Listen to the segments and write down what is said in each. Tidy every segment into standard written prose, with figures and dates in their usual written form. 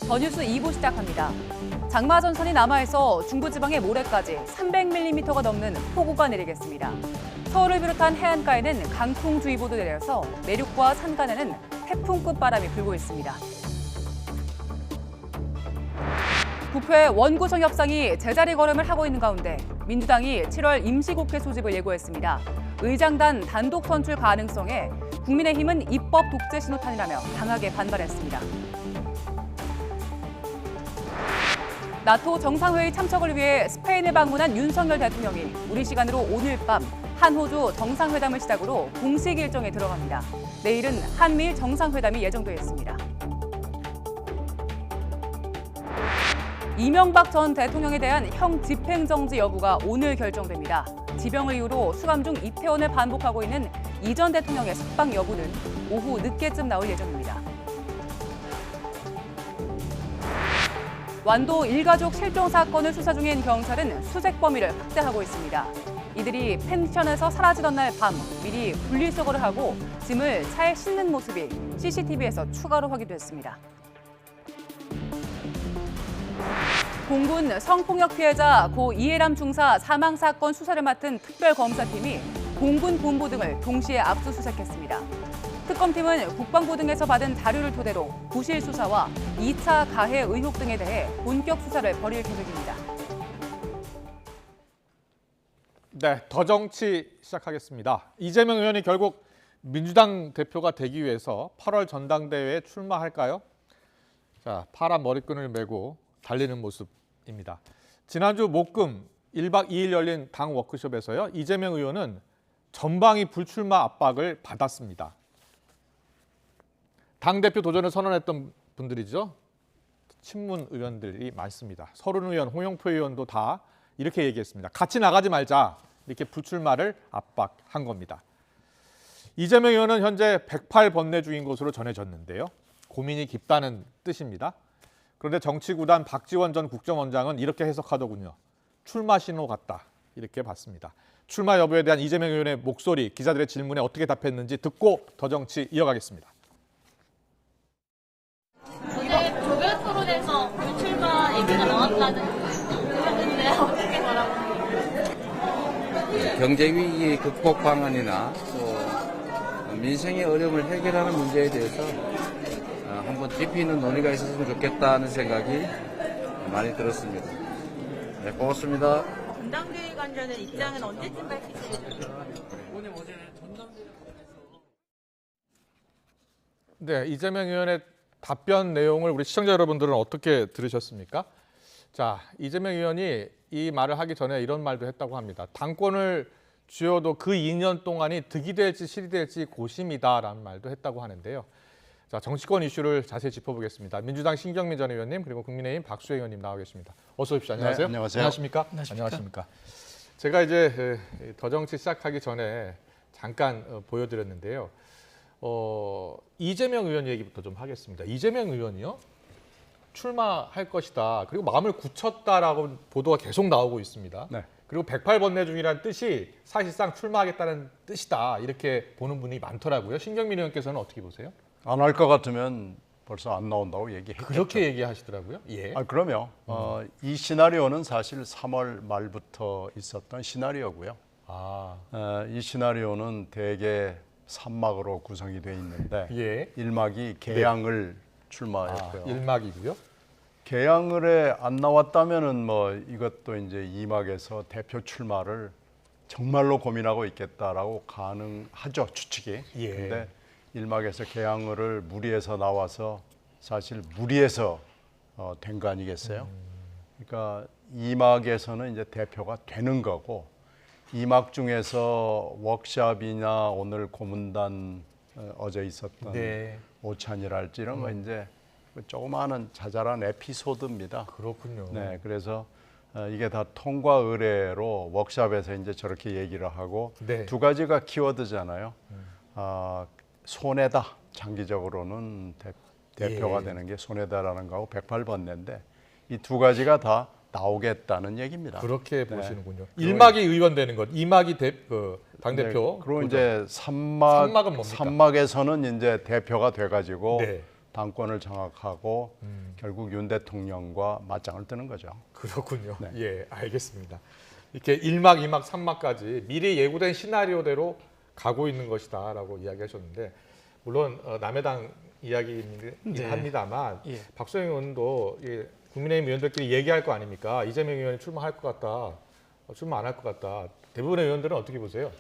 더 뉴스 2부 시작합니다. 장마 전선이 남하해서 중부지방의 모레까지 300mm가 넘는 폭우가 내리겠습니다. 서울을 비롯한 해안가에는 강풍주의보도 내려서 내륙과 산간에는 태풍급 바람이 불고 있습니다. 국회 원구성 협상이 제자리 걸음을 하고 있는 가운데 민주당이 7월 임시국회 소집을 예고했습니다. 의장단 단독 선출 가능성에 국민의힘은 입법 독재 신호탄이라며 강하게 반발했습니다. 나토 정상회의 참석을 위해 스페인을 방문한 윤석열 대통령이 우리 시간으로 오늘 밤 한호주 정상회담을 시작으로 공식 일정에 들어갑니다. 내일은 한미일 정상회담이 예정돼 있습니다. 이명박 전 대통령에 대한 형 집행정지 여부가 오늘 결정됩니다. 지병을 이유로 수감 중 입퇴원을 반복하고 있는 이 전 대통령의 석방 여부는 오후 늦게쯤 나올 예정입니다. 완도 일가족 실종 사건을 수사 중인 경찰은 수색 범위를 확대하고 있습니다. 이들이 펜션에서 사라지던 날 밤 미리 분리수거를 하고 짐을 차에 싣는 모습이 CCTV에서 추가로 확인됐습니다. 공군 성폭력 피해자 고 이해람 중사 사망 사건 수사를 맡은 특별검사팀이 공군 본부 등을 동시에 압수수색했습니다. 특검팀은 국방부 등에서 받은 자료를 토대로 부실 수사와 2차 가해 의혹 등에 대해 본격 수사를 벌일 계획입니다. 네, 더 정치 시작하겠습니다. 이재명 의원이 결국 민주당 대표가 되기 위해서 8월 전당대회에 출마할까요? 자, 파란 머리끈을 메고 달리는 모습입니다. 지난주 목금 1박 2일 열린 당 워크숍에서요. 이재명 의원은 전방위 불출마 압박을 받았습니다. 당대표 도전을 선언했던 분들이죠. 친문 의원들이 많습니다. 서른 의원, 홍영표 의원도 다 이렇게 얘기했습니다. 같이 나가지 말자. 이렇게 불출마를 압박한 겁니다. 이재명 의원은 현재 108 번뇌 중인 것으로 전해졌는데요. 고민이 깊다는 뜻입니다. 그런데 정치구단 박지원 전 국정원장은 이렇게 해석하더군요. 출마 신호 같다. 이렇게 봤습니다. 출마 여부에 대한 이재명 의원의 목소리, 기자들의 질문에 어떻게 답했는지 듣고 더 정치 이어가겠습니다. 어제 조별 토론에서 불출마 얘기가 나왔다는 했는데 어떻게 바라보세요? 경제 위기 극복 방안이나 또 민생의 어려움을 해결하는 문제에 대해서 한번 깊이 있는 논의가 있었으면 좋겠다는 생각이 많이 들었습니다. 네, 고맙습니다. 전당대회 관련된 입장은 언제쯤 밝히시겠어요? 네, 이재명 의원의 답변 내용을 우리 시청자 여러분들은 어떻게 들으셨습니까? 자, 이재명 의원이 이 말을 하기 전에 이런 말도 했다고 합니다. 당권을 쥐어도 그 2년 동안이 득이 될지 실이 될지 고심이다라는 말도 했다고 하는데요. 자, 정치권 이슈를 자세히 짚어보겠습니다. 민주당 신경민 전 의원님 그리고 국민의힘 박수혜 의원님 나와 계십니다. 어서 오십시오. 안녕하세요. 네, 안녕하세요. 안녕하십니까? 제가 이제 더 정치 시작하기 전에 잠깐 보여드렸는데요. 이재명 의원 얘기부터 좀 하겠습니다. 이재명 의원이요? 출마할 것이다. 그리고 마음을 굳혔다라고 보도가 계속 나오고 있습니다. 네. 그리고 108 번뇌 중이라는 뜻이 사실상 출마하겠다는 뜻이다. 이렇게 보는 분이 많더라고요. 신경민 의원께서는 어떻게 보세요? 안 할 것 같으면 벌써 안 나온다고 얘기했죠. 그렇게 얘기하시더라고요. 예. 그럼요. 이 시나리오는 사실 3월 말부터 있었던 시나리오고요. 이 시나리오는 대개 3막으로 구성이 돼 있는데 예. 1막이 개항을 출마했고요. 1막이고요. 개항을에 안 나왔다면은 뭐 이것도 이제 2막에서 대표 출마를 정말로 고민하고 있겠다라고 가능하죠, 추측이. 예. 근데 1막에서 개항을을 무리해서 나와서 사실 무리해서 된 거 아니겠어요? 그러니까 2막에서는 이제 대표가 되는 거고 2막 중에서 워크숍이나 오늘 고문단 어제 있었던 네. 오찬이랄지 이런 거 이제 조그마한 자잘한 에피소드입니다. 그렇군요. 네, 그래서 이게 다 통과 의뢰로 워크숍에서 이제 저렇게 얘기를 하고 네. 두 가지가 키워드잖아요. 손해다. 장기적으로는 대표가 예. 되는 게 손해다라는 거하고 108 번뇌인데 이 두 가지가 다 나오겠다는 얘기입니다. 그렇게 네. 보시는군요. 1막이 의원 되는 것, 2막이 당대표. 네, 그리고 이제 3막, 삼막은 뭡니까? 3막에서는 이제 대표가 돼가지고 네. 당권을 장악하고 결국 윤 대통령과 맞짱을 뜨는 거죠. 그렇군요. 네. 예, 알겠습니다. 이렇게 1막, 2막, 3막까지 미리 예고된 시나리오대로 가고 있는 것이다라고 이야기하셨는데 물론 남해당 이야기이긴 네. 합니다만 예. 박수영 의원도 국민의힘 의원들끼리 얘기할 거 아닙니까? 이재명 의원이 출마할 것 같다, 출마 안 할 것 같다. 대부분의 의원들은 어떻게 보세요?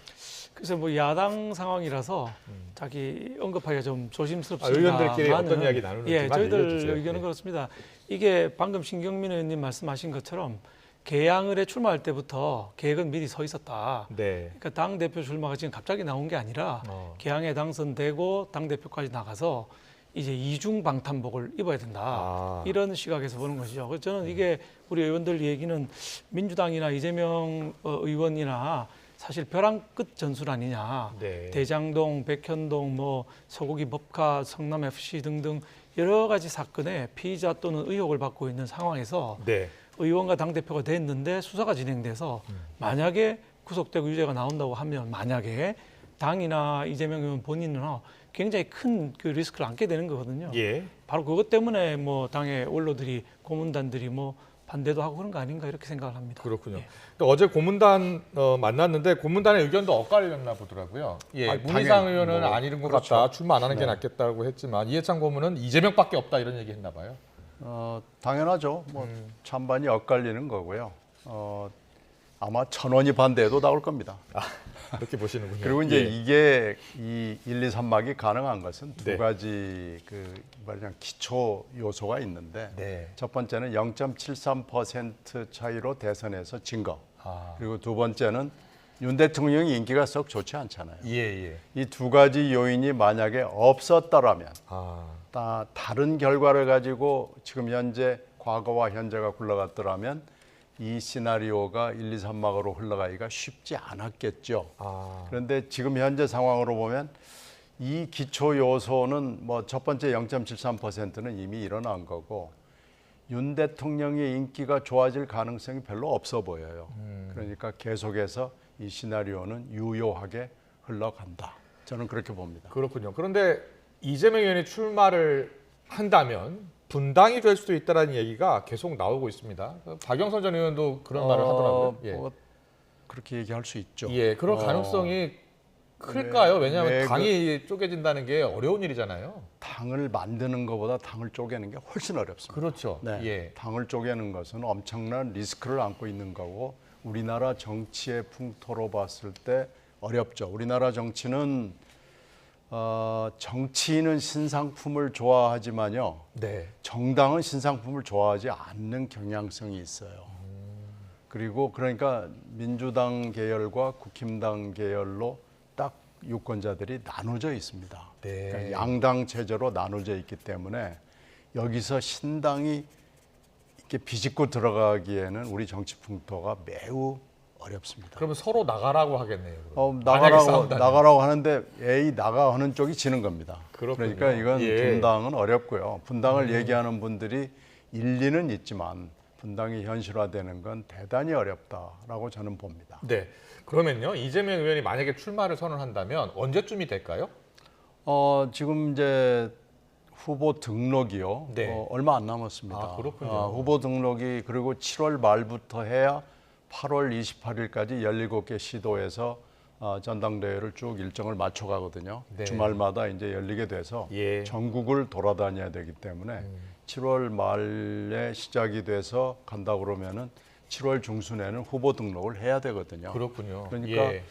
그래서 뭐 야당 상황이라서 자기 언급하기가 좀 조심스럽습니다. 의원들끼리 어떤 이야기 나누는지만 예, 저희들 알려주세요. 의견은 예. 그렇습니다. 이게 방금 신경민 의원님 말씀하신 것처럼 개항을에 출마할 때부터 계획은 미리 서 있었다. 네. 그러니까 당 대표 출마가 지금 갑자기 나온 게 아니라 개항에 당선되고 당 대표까지 나가서 이제 이중 방탄복을 입어야 된다. 이런 시각에서 보는 것이죠. 그래서 저는 이게 우리 의원들 얘기는 민주당이나 이재명 의원이나 사실 벼랑 끝 전술 아니냐. 네. 대장동, 백현동, 뭐 소고기 법카, 성남 FC 등등 여러 가지 사건에 피의자 또는 의혹을 받고 있는 상황에서 네. 의원과 당 대표가 됐는데 수사가 진행돼서 만약에 구속되고 유죄가 나온다고 하면 만약에 당이나 이재명 의원 본인은 굉장히 큰 그 리스크를 안게 되는 거거든요. 예. 바로 그것 때문에 뭐 당의 원로들이 고문단들이 뭐 반대도 하고 그런 거 아닌가 이렇게 생각을 합니다. 그렇군요. 예. 근데 어제 고문단 만났는데 고문단의 의견도 엇갈렸나 보더라고요. 예, 아니, 문희상 당연히 의원은 뭐, 아니는 것 그렇죠. 같다, 출마 안 하는 게 네. 낫겠다고 했지만 이해찬 고문은 이재명밖에 없다 이런 얘기 했나 봐요. 당연하죠. 뭐 찬반이 엇갈리는 거고요. 아마 1,000원이 반대해도 나올 겁니다. 그렇게 보시는군요. 그리고 이제 예. 이게 이 1, 2, 3막이 가능한 것은 두 네. 가지 그 말하자면 기초 요소가 있는데 네. 첫 번째는 0.73% 차이로 대선에서 진 거. 아. 그리고 두 번째는 윤 대통령이 인기가 썩 좋지 않잖아요. 예, 예. 이 두 가지 요인이 만약에 없었더라면 아. 다른 결과를 가지고 지금 현재 과거와 현재가 굴러갔더라면 이 시나리오가 1, 2, 3막으로 흘러가기가 쉽지 않았겠죠. 아. 그런데 지금 현재 상황으로 보면 이 기초 요소는 뭐 첫 번째 0.73%는 이미 일어난 거고 윤 대통령의 인기가 좋아질 가능성이 별로 없어 보여요. 그러니까 계속해서 이 시나리오는 유효하게 흘러간다. 저는 그렇게 봅니다. 그렇군요. 그런데 이재명 의원이 출마를 한다면 분당이 될 수도 있다는 얘기가 계속 나오고 있습니다. 박영선 전 의원도 그런 말을 하더라고요. 예. 뭐 그렇게 얘기할 수 있죠. 예, 그런 가능성이 클까요? 왜냐하면 왜 당이 쪼개진다는 게 어려운 일이잖아요. 당을 만드는 것보다 당을 쪼개는 게 훨씬 어렵습니다. 그렇죠. 네, 예. 당을 쪼개는 것은 엄청난 리스크를 안고 있는 거고 우리나라 정치의 풍토로 봤을 때 어렵죠. 우리나라 정치는 정치인은 신상품을 좋아하지만요. 네. 정당은 신상품을 좋아하지 않는 경향성이 있어요. 그리고 그러니까 민주당 계열과 국힘당 계열로 딱 유권자들이 나눠져 있습니다. 네. 그러니까 양당 체제로 나눠져 있기 때문에 여기서 신당이 이렇게 비집고 들어가기에는 우리 정치 풍토가 매우 어렵습니다. 그러면 서로 나가라고 하겠네요. 만약에 나가라고 싸운다면. 나가라고 하는데 나가 하는 쪽이 지는 겁니다. 그렇군요. 그러니까 이건 예. 분당은 어렵고요. 분당을 얘기하는 분들이 일리는 있지만 분당이 현실화되는 건 대단히 어렵다라고 저는 봅니다. 네. 그러면요, 이재명 의원이 만약에 출마를 선언한다면 언제쯤이 될까요? 지금 이제 후보 등록이요. 네. 얼마 안 남았습니다. 아, 그렇군요. 후보 등록이 그리고 7월 말부터 해야 8월 28일까지 17개 시도에서 전당대회를 쭉 일정을 맞춰가거든요. 네. 주말마다 이제 열리게 돼서 예. 전국을 돌아다녀야 되기 때문에 7월 말에 시작이 돼서 간다 그러면은 7월 중순에는 후보 등록을 해야 되거든요. 그렇군요. 그러니까 예.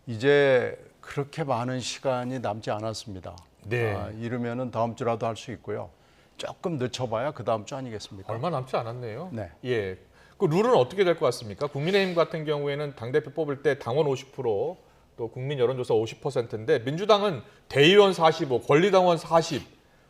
이제 그렇게 많은 시간이 남지 않았습니다. 네. 이르면은 다음 주라도 할 수 있고요. 조금 늦춰봐야 그 다음 주 아니겠습니까? 얼마 남지 않았네요. 네. 예. 그 룰은 어떻게 될 것 같습니까? 국민의힘 같은 경우에는 당대표 뽑을 때 당원 50%, 또 국민 여론조사 50%인데 민주당은 대의원 45, 권리당원 40,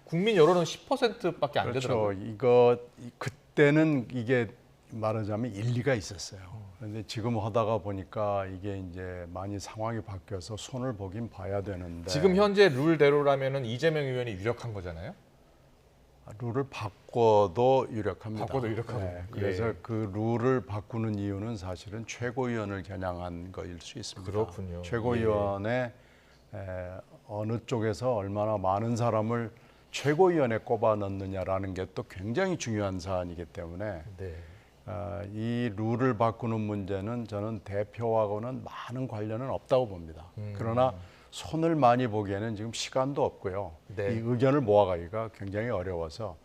국민 여론은 10%밖에 안 그렇죠. 되더라고요. 그때는 이게 말하자면 일리가 있었어요. 그런데 지금 하다가 보니까 이게 이제 많이 상황이 바뀌어서 손을 보긴 봐야 되는데 지금 현재 룰대로라면은 이재명 의원이 유력한 거잖아요. 룰을 바꿔도 유력합니다. 바꿔도 유력하군요. 네, 그래서 예. 그 룰을 바꾸는 이유는 사실은 최고위원을 겨냥한 거일 수 있습니다. 그렇군요. 최고위원의 어느 쪽에서 얼마나 많은 사람을 최고위원에 꼽아 넣느냐라는 게 또 굉장히 중요한 사안이기 때문에 네. 이 룰을 바꾸는 문제는 저는 대표하고는 많은 관련은 없다고 봅니다. 그러나 손을 많이 보기에는 지금 시간도 없고요. 네. 이 의견을 모아가기가 굉장히 어려워서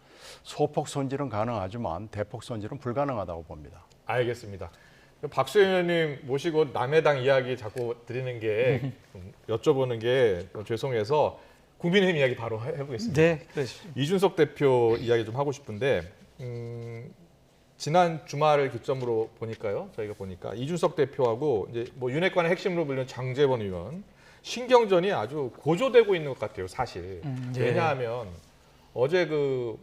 소폭 손질은 가능하지만 대폭 손질은 불가능하다고 봅니다. 알겠습니다. 박수 의원님 모시고 남의 당 이야기 자꾸 드리는 게 여쭤보는 게 죄송해서 국민의힘 이야기 바로 해보겠습니다. 네, 그러시죠. 이준석 대표 이야기 좀 하고 싶은데 지난 주말을 기점으로 보니까요. 저희가 보니까 이준석 대표하고 이제 뭐 윤핵관의 핵심으로 불리는 장제원 의원 신경전이 아주 고조되고 있는 것 같아요. 사실 예. 왜냐하면 어제 그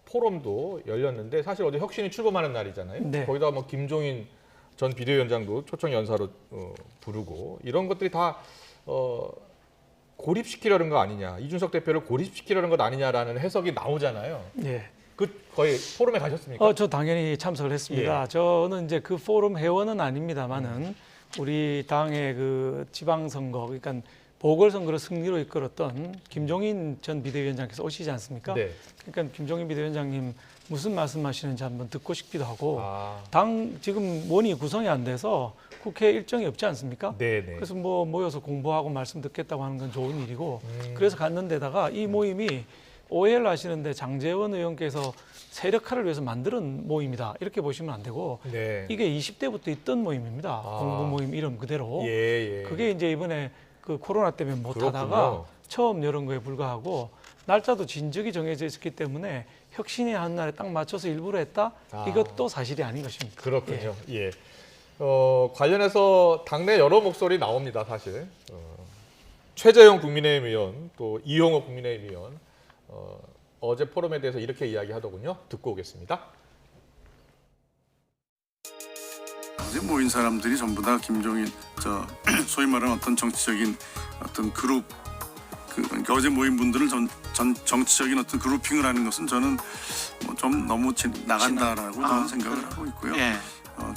포럼도 열렸는데 사실 어제 혁신이 출범하는 날이잖아요. 네. 거기다 뭐 김종인 전 비대위원장도 초청 연사로 부르고 이런 것들이 다 고립시키려는 거 아니냐, 이준석 대표를 고립시키려는 것 아니냐라는 해석이 나오잖아요. 예. 그 거의 포럼에 가셨습니까? 저 당연히 참석을 했습니다. 예. 저는 이제 그 포럼 회원은 아닙니다만은 우리 당의 그 지방선거, 그러니까 보궐선거를 승리로 이끌었던 김종인 전 비대위원장께서 오시지 않습니까? 네. 그러니까 김종인 비대위원장님 무슨 말씀하시는지 한번 듣고 싶기도 하고 아, 당 지금 원이 구성이 안 돼서 국회 일정이 없지 않습니까? 네네. 그래서 뭐 모여서 공부하고 말씀 듣겠다고 하는 건 좋은 일이고 그래서 갔는데다가 이 모임이 오해를 하시는데 장제원 의원께서 세력화를 위해서 만드는 모임이다 이렇게 보시면 안 되고 네. 이게 20대부터 있던 모임입니다. 아. 공부 모임 이름 그대로. 예, 예. 그게 이제 이번에 그 코로나 때문에 못 하다가 그렇군요. 처음 열은 거에 불과하고 날짜도 진즉이 정해져 있었기 때문에 혁신이 한 날에 딱 맞춰서 일부러 했다? 아. 이것도 사실이 아닌 것입니다. 그렇군요. 예. 관련해서 당내 여러 목소리 나옵니다, 사실. 최재형 국민의힘 의원, 또 이용호 국민의힘 의원, 어제 포럼에 대해서 이렇게 이야기하더군요. 듣고 오겠습니다. 어제 모인 사람들이 전부 다 김종인 소위 말하는 어떤 정치적인 어떤 그룹 그러니까 어제 모인 분들을 전 정치적인 어떤 그룹핑을 하는 것은 저는 뭐 좀 너무 나간다라고 저는 생각을 하고 있고요. 예.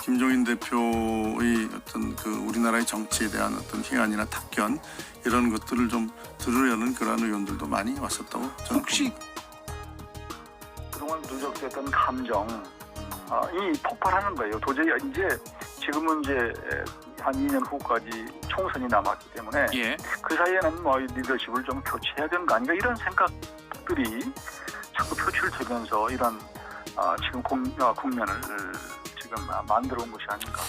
김종인 대표의 어떤 그 우리나라의 정치에 대한 어떤 희안이나 탁견 이런 것들을 좀 들으려는 그러한 의원들도 많이 왔었다고 저는 혹시 봅니다. 그동안 누적됐던 감정이 폭발하는 거예요. 도저히 이제 지금은 이제 한 2년 후까지 총선이 남았기 때문에 예. 그 사이에는 뭐 리더십을 좀 교체해야 되는 거 아닌가 이런 생각들이 자꾸 표출되면서 이런 지금 국면을 지금 만들어 온 것이 아닌가.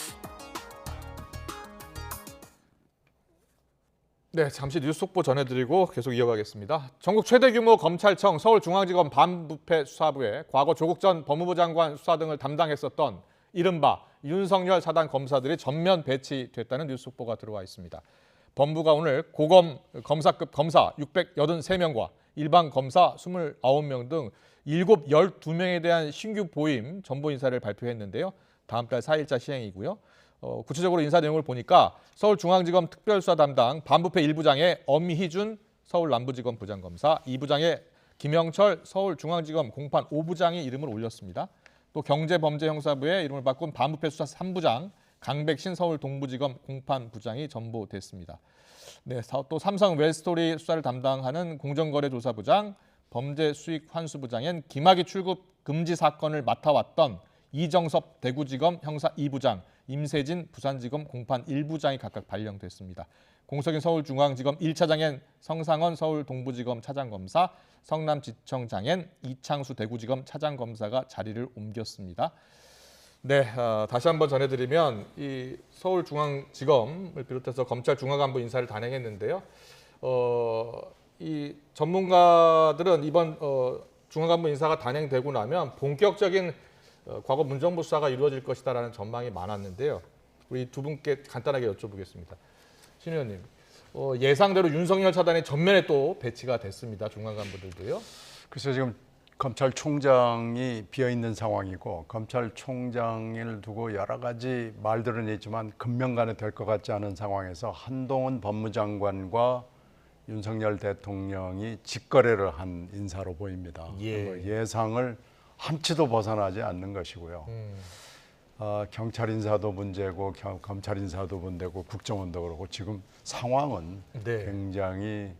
네, 잠시 뉴스 속보 전해드리고 계속 이어가겠습니다. 전국 최대 규모 검찰청 서울중앙지검 반부패 수사부에 과거 조국 전 법무부 장관 수사 등을 담당했었던 이른바 윤석열 사단 검사들이 전면 배치됐다는 뉴스 속보가 들어와 있습니다. 법무부가 오늘 고검 검사급 검사 683명과 일반 검사 29명 등 12명에 대한 신규 보임 전보 인사를 발표했는데요. 다음 달 4일자 시행이고요. 구체적으로 인사 내용을 보니까 서울중앙지검 특별수사 담당 반부패 1부장의 엄희준 서울남부지검 부장검사, 2부장의 김영철 서울중앙지검 공판 5부장이 이름을 올렸습니다. 또 경제범죄형사부의 이름을 바꾼 반부패 수사 3부장 강백신 서울동부지검 공판부장이 전보됐습니다. 네, 또 삼성 웰스토리 수사를 담당하는 공정거래조사부장, 범죄수익환수부장엔 김학의 출국 금지 사건을 맡아왔던 이정섭 대구지검 형사 2부장, 임세진 부산지검 공판 1부장이 각각 발령됐습니다. 공석인 서울중앙지검 1차장엔 성상원 서울동부지검 차장검사, 성남지청장엔 이창수 대구지검 차장검사가 자리를 옮겼습니다. 네, 다시 한번 전해드리면 이 서울중앙지검을 비롯해서 검찰 중화간부 인사를 단행했는데요. 이 전문가들은 이번 중화간부 인사가 단행되고 나면 본격적인 과거 문정부 수사가 이루어질 것이다라는 전망이 많았는데요. 우리 두 분께 간단하게 여쭤보겠습니다. 신 의원님, 예상대로 윤석열 차단이 전면에 또 배치가 됐습니다. 중앙간부들도요. 그래서 지금 검찰총장이 비어있는 상황이고 검찰총장을 두고 여러 가지 말들은 있지만 금명간에 될 것 같지 않은 상황에서 한동훈 법무장관과 윤석열 대통령이 직거래를 한 인사로 보입니다. 예상을 한치도 벗어나지 않는 것이고요. 경찰 인사도 문제고 검찰 인사도 문제고 국정원도 그렇고 지금 상황은 네. 굉장히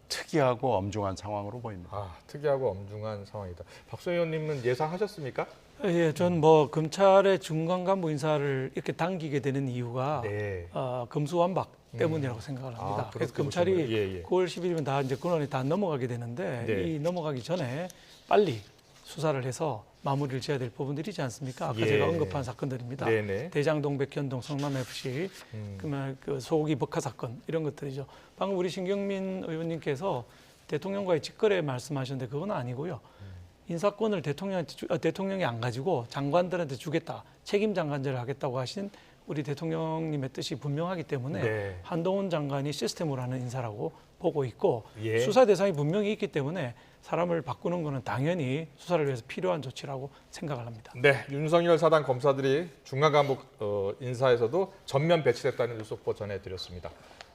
특이하고 엄중한 상황으로 보입니다. 아, 특이하고 엄중한 상황이다. 박수영 의원님은 예상하셨습니까? 예, 전 뭐 검찰의 중간 간부 인사를 이렇게 당기게 되는 이유가 네. 검수완박 때문이라고 생각을 합니다. 아, 그래서 그렇게 검찰이 보시는 거예요? 예, 예. 9월 10일이면 다 이제 권한이 다 넘어가게 되는데 네. 이 넘어가기 전에 빨리 수사를 해서 마무리를 지어야 될 부분들이지 않습니까? 아까 예. 제가 언급한 사건들입니다. 네네. 대장동, 백현동, 성남 FC, 그러면 그 소고기 버카 사건 이런 것들이죠. 방금 우리 신경민 의원님께서 대통령과의 직거래 말씀하셨는데 그건 아니고요. 인사권을 대통령이 안 가지고 장관들한테 주겠다, 책임 장관제를 하겠다고 하신 우리 대통령님의 뜻이 분명하기 때문에 네. 한동훈 장관이 시스템으로 하는 인사라고 보고 있고 예. 수사 대상이 분명히 있기 때문에 사람을 바꾸는 것은 당연히 수사를 위해서 필요한 조치라고 생각을 합니다. 네, 윤석열 사단 검사들이 중간 간부 인사에서도 전면 배치됐다는 뉴스 속보 전해드렸습니다.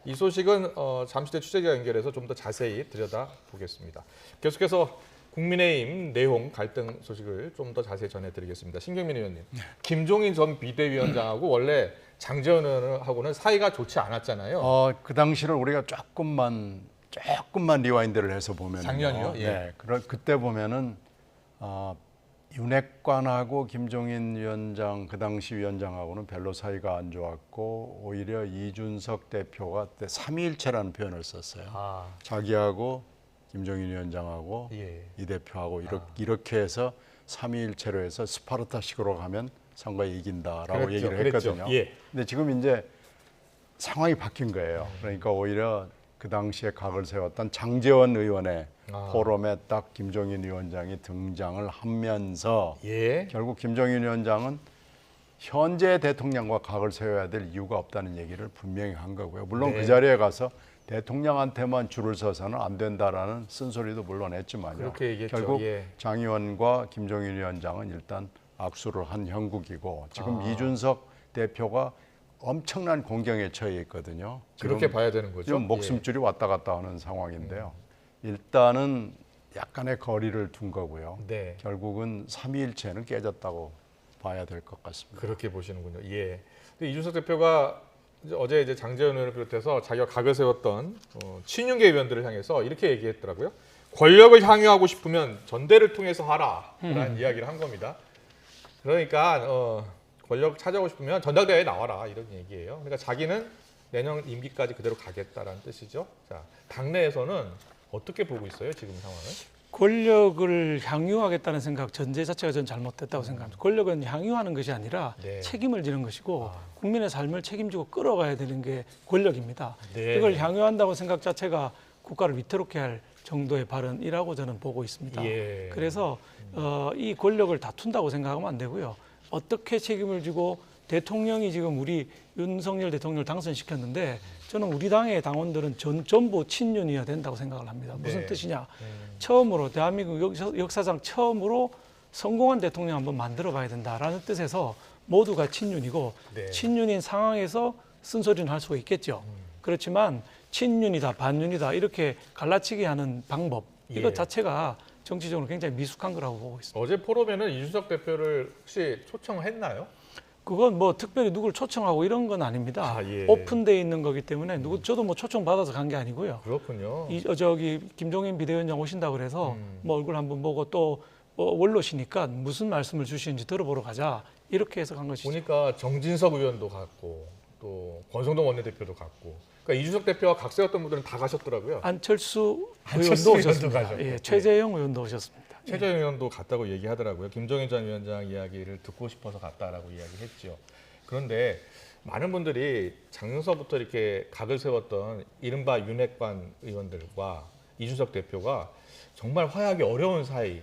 이 소식은 잠시 뒤에 취재기와 연결해서 좀 더 자세히 들여다보겠습니다. 계속해서 국민의힘 내용 갈등 소식을 좀 더 자세히 전해드리겠습니다. 신경민 의원님, 김종인 전 비대위원장하고 원래 장제원 의원하고는 사이가 좋지 않았잖아요. 그 당시를 우리가 조금만 리와인드를 해서 보면 작년이요? 예. 네, 그때 보면은 윤핵관하고 김종인 위원장 그 당시 위원장하고는 별로 사이가 안 좋았고 오히려 이준석 대표가 그때 삼위일체라는 표현을 썼어요. 아, 자기하고 김종인 위원장하고 예. 이 대표하고 이렇게 해서 삼위일체로 해서 스파르타식으로 가면 선거에 이긴다라고 그랬죠, 얘기를 그랬죠. 했거든요. 예. 근데 지금 이제 상황이 바뀐 거예요. 그러니까 오히려 그 당시에 각을 세웠던 장제원 의원의 포럼에 딱 김종인 위원장이 등장을 하면서 예. 결국 김종인 위원장은 현재 대통령과 각을 세워야 될 이유가 없다는 얘기를 분명히 한 거고요. 물론 네. 그 자리에 가서 대통령한테만 줄을 서서는 안 된다라는 쓴소리도 물론 했지만요. 그렇게 얘기했죠. 결국 예. 장 의원과 김종인 위원장은 일단 악수를 한 형국이고 지금 이준석 대표가 엄청난 공경에 처해 있거든요. 그렇게 봐야 되는 거죠. 지금 목숨줄이 왔다 갔다 하는 상황인데요. 일단은 약간의 거리를 둔 거고요. 네. 결국은 삼위일체는 깨졌다고 봐야 될 것 같습니다. 그렇게 보시는군요. 예. 근데 이준석 대표가 어제 이제 장제원 의원을 비롯해서 자기가 각을 세웠던 친윤계 의원들을 향해서 이렇게 얘기했더라고요. 권력을 향유하고 싶으면 전대를 통해서 하라라는 이야기를 한 겁니다. 그러니까 권력 찾아오고 싶으면 전당대회에 나와라 이런 얘기예요. 그러니까 자기는 내년 임기까지 그대로 가겠다라는 뜻이죠. 자, 당내에서는 어떻게 보고 있어요, 지금 상황을? 권력을 향유하겠다는 생각 전제 자체가 전 잘못됐다고 생각합니다. 권력은 향유하는 것이 아니라 네. 책임을 지는 것이고 국민의 삶을 책임지고 끌어가야 되는 게 권력입니다. 네. 이걸 향유한다고 생각 자체가 국가를 위태롭게 할 정도의 발언이라고 저는 보고 있습니다. 예. 그래서 이 권력을 다툰다고 생각하면 안 되고요. 어떻게 책임을 지고 대통령이 지금 우리 윤석열 대통령을 당선시켰는데 저는 우리 당의 당원들은 전부 친윤이어야 된다고 생각을 합니다. 무슨 네. 뜻이냐? 처음으로 대한민국 역사상 처음으로 성공한 대통령 한번 만들어 봐야 된다라는 뜻에서 모두가 친윤이고 네. 친윤인 상황에서 쓴소리는 할 수가 있겠죠. 그렇지만 친윤이다 반윤이다 이렇게 갈라치기 하는 방법 이것 예. 자체가 정치적으로 굉장히 미숙한 거라고 보고 있습니다. 어제 포럼에는 이준석 대표를 혹시 초청했나요? 그건 뭐 특별히 누굴 초청하고 이런 건 아닙니다. 아, 예. 오픈돼 있는 거기 때문에 저도 뭐 초청 받아서 간 게 아니고요. 그렇군요. 저기 김종인 비대위원장 오신다 그래서 뭐 얼굴 한번 보고 또 원로시니까 무슨 말씀을 주시는지 들어보러 가자 이렇게 해서 간 것이죠. 보니까 정진석 의원도 갔고 또 권성동 원내대표도 갔고 그러니까 이준석 대표와 각 세웠던 분들은 다 가셨더라고요. 안철수 안철수 의원도 의원도 오셨습니다. 가셨고. 예, 최재형 의원도 오셨습니다. 최재형 의원도 갔다고 얘기하더라고요. 김종인 전 위원장 이야기를 듣고 싶어서 갔다라고 이야기했죠. 그런데 많은 분들이 작년서부터 이렇게 각을 세웠던 이른바 윤핵관 의원들과 이준석 대표가 정말 화해하기 어려운 사이,